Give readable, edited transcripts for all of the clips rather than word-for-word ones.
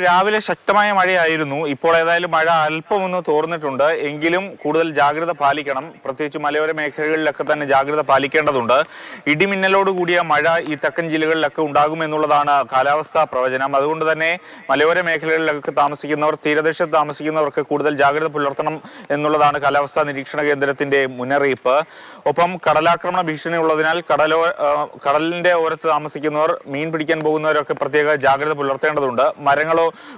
രാവിലെ ശക്തമായ മഴയായിരുന്നു. ഇപ്പോൾ ഏതായാലും മഴ അല്പമൊന്ന് തോർന്നിട്ടുണ്ട്. എങ്കിലും കൂടുതൽ ജാഗ്രത പാലിക്കണം. പ്രത്യേകിച്ച് മലയോര മേഖലകളിലൊക്കെ തന്നെ ജാഗ്രത പാലിക്കേണ്ടതുണ്ട്. ഇടിമിന്നലോട് കൂടിയ മഴ ഈ തെക്കൻ ജില്ലകളിലൊക്കെ ഉണ്ടാകുമെന്നുള്ളതാണ് കാലാവസ്ഥാ പ്രവചനം. അതുകൊണ്ട് തന്നെ മലയോര മേഖലകളിലൊക്കെ താമസിക്കുന്നവർ, തീരദേശത്ത് താമസിക്കുന്നവർക്ക് കൂടുതൽ ജാഗ്രത പുലർത്തണം എന്നുള്ളതാണ് കാലാവസ്ഥാ നിരീക്ഷണ കേന്ദ്രത്തിന്റെ മുന്നറിയിപ്പ്. ഒപ്പം കടലാക്രമണ ഭീഷണി ഉള്ളതിനാൽ കടലിന്റെ ഓരത്ത് താമസിക്കുന്നവർ, മീൻ പിടിക്കാൻ പോകുന്നവരൊക്കെ പ്രത്യേക ജാഗ്രത പുലർത്തേണ്ടതുണ്ട്. മരങ്ങളോ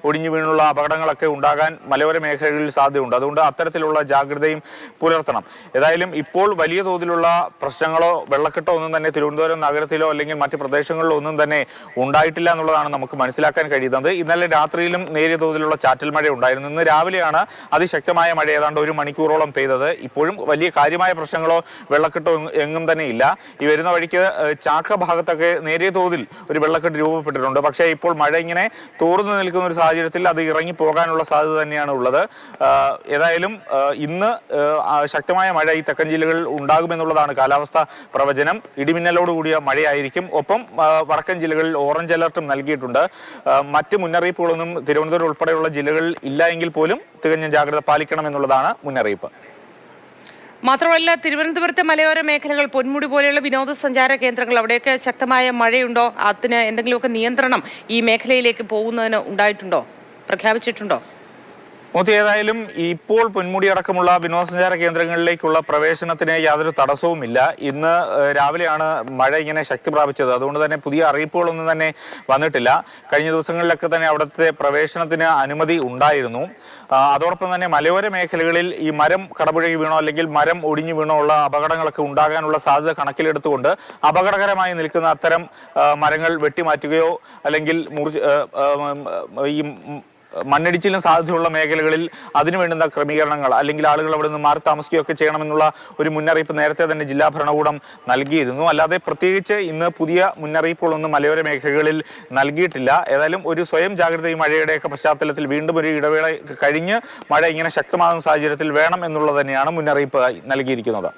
ഒടിഞ്ഞു വീണുള്ള അപകടങ്ങളൊക്കെ ഉണ്ടാകാൻ മലയോര മേഖലകളിൽ സാധ്യതയുണ്ട്. അതുകൊണ്ട് അത്തരത്തിലുള്ള ജാഗ്രതയും പുലർത്തണം. ഏതായാലും ഇപ്പോൾ വലിയ തോതിലുള്ള പ്രശ്നങ്ങളോ വെള്ളക്കെട്ടോ ഒന്നും തന്നെ തിരുവനന്തപുരം നഗരത്തിലോ അല്ലെങ്കിൽ മറ്റ് പ്രദേശങ്ങളിലോ ഒന്നും തന്നെ ഉണ്ടായിട്ടില്ല എന്നുള്ളതാണ് നമുക്ക് മനസ്സിലാക്കാൻ കഴിയുന്നത്. ഇന്നലെ രാത്രിയിലും നേരിയ തോതിലുള്ള ചാറ്റൽ മഴ ഉണ്ടായിരുന്നു. ഇന്ന് രാവിലെയാണ് അതിശക്തമായ മഴ ഏതാണ്ട് 1 മണിക്കൂറോളം പെയ്തത്. ഇപ്പോഴും വലിയ കാര്യമായ പ്രശ്നങ്ങളോ വെള്ളക്കെട്ടോ എങ്ങും തന്നെ ഇല്ല. ഈ വരുന്ന വഴിക്ക് ചാക്ക ഭാഗത്തൊക്കെ നേരിയ തോതിൽ ഒരു വെള്ളക്കെട്ട് രൂപപ്പെട്ടിട്ടുണ്ട്. പക്ഷേ ഇപ്പോൾ മഴ ഇങ്ങനെ തോർന്നു നിൽക്കുന്ന ഒരു സാഹചര്യത്തിൽ അത് ഇറങ്ങി പോകാനുള്ള സാധ്യത തന്നെയാണ് ഉള്ളത്. ഏതായാലും ഇന്ന് ശക്തമായ മഴ ഈ തെക്കൻ ജില്ലകളിൽ ഉണ്ടാകുമെന്നുള്ളതാണ് കാലാവസ്ഥാ പ്രവചനം. ഇടിമിന്നലോടുകൂടിയ മഴയായിരിക്കും. ഒപ്പം വടക്കൻ ജില്ലകളിൽ ഓറഞ്ച് അലർട്ടും നൽകിയിട്ടുണ്ട്. മറ്റ് മുന്നറിയിപ്പുകളൊന്നും തിരുവനന്തപുരം ഉൾപ്പെടെയുള്ള ജില്ലകളിൽ ഇല്ല എങ്കിൽ പോലും തികഞ്ഞ ജാഗ്രത പാലിക്കണമെന്നുള്ളതാണ് മുന്നറിയിപ്പ്. മാത്രമല്ല, തിരുവനന്തപുരത്തെ മലയോര മേഖലകൾ, പൊന്മുടി പോലെയുള്ള വിനോദസഞ്ചാര കേന്ദ്രങ്ങൾ, അവിടെയൊക്കെ ശക്തമായ മഴയുണ്ടോ? അതിന് എന്തെങ്കിലുമൊക്കെ നിയന്ത്രണം ഈ മേഖലയിലേക്ക് പോകുന്നതിന് ഉണ്ടായിട്ടുണ്ടോ, പ്രഖ്യാപിച്ചിട്ടുണ്ടോ? ഏതായാലും ഇപ്പോൾ പൊന്മുടി അടക്കമുള്ള വിനോദസഞ്ചാര കേന്ദ്രങ്ങളിലേക്കുള്ള പ്രവേശനത്തിന് യാതൊരു തടസ്സവുമില്ല. ഇന്ന് രാവിലെയാണ് മഴ ഇങ്ങനെ ശക്തി പ്രാപിച്ചത്. അതുകൊണ്ട് തന്നെ പുതിയ അറിയിപ്പുകളൊന്നും തന്നെ വന്നിട്ടില്ല. കഴിഞ്ഞ ദിവസങ്ങളിലൊക്കെ തന്നെ അവിടുത്തെ പ്രവേശനത്തിന് അനുമതി ഉണ്ടായിരുന്നു. അതോടൊപ്പം തന്നെ മലയോര മേഖലകളിൽ ഈ മരം കടപുഴകി വീണോ അല്ലെങ്കിൽ മരം ഒടിഞ്ഞു വീണോ ഉള്ള അപകടങ്ങളൊക്കെ ഉണ്ടാകാനുള്ള സാധ്യത കണക്കിലെടുത്തുകൊണ്ട് അപകടകരമായി നിൽക്കുന്ന അത്തരം മരങ്ങൾ വെട്ടിമാറ്റുകയോ അല്ലെങ്കിൽ ഈ മണ്ണിടിച്ചിലും സാധ്യതയുള്ള മേഖലകളിൽ അതിനു വേണ്ടുന്ന ക്രമീകരണങ്ങൾ അല്ലെങ്കിൽ ആളുകൾ അവിടെ നിന്ന് മാറി താമസിക്കുകയൊക്കെ ചെയ്യണമെന്നുള്ള ഒരു മുന്നറിയിപ്പ് നേരത്തെ തന്നെ ജില്ലാ ഭരണകൂടം നൽകിയിരുന്നു. അല്ലാതെ പ്രത്യേകിച്ച് ഇന്ന് പുതിയ മുന്നറിയിപ്പുകളൊന്നും മലയോര മേഖലകളിൽ നൽകിയിട്ടില്ല. ഏതായാലും ഒരു സ്വയം ജാഗ്രത ഈ മഴയുടെയൊക്കെ പശ്ചാത്തലത്തിൽ വീണ്ടും ഒരു ഇടവേള കഴിഞ്ഞ് മഴ ഇങ്ങനെ ശക്തമാകുന്ന സാഹചര്യത്തിൽ വേണം എന്നുള്ളത് തന്നെയാണ് മുന്നറിയിപ്പ് നൽകിയിരിക്കുന്നത്.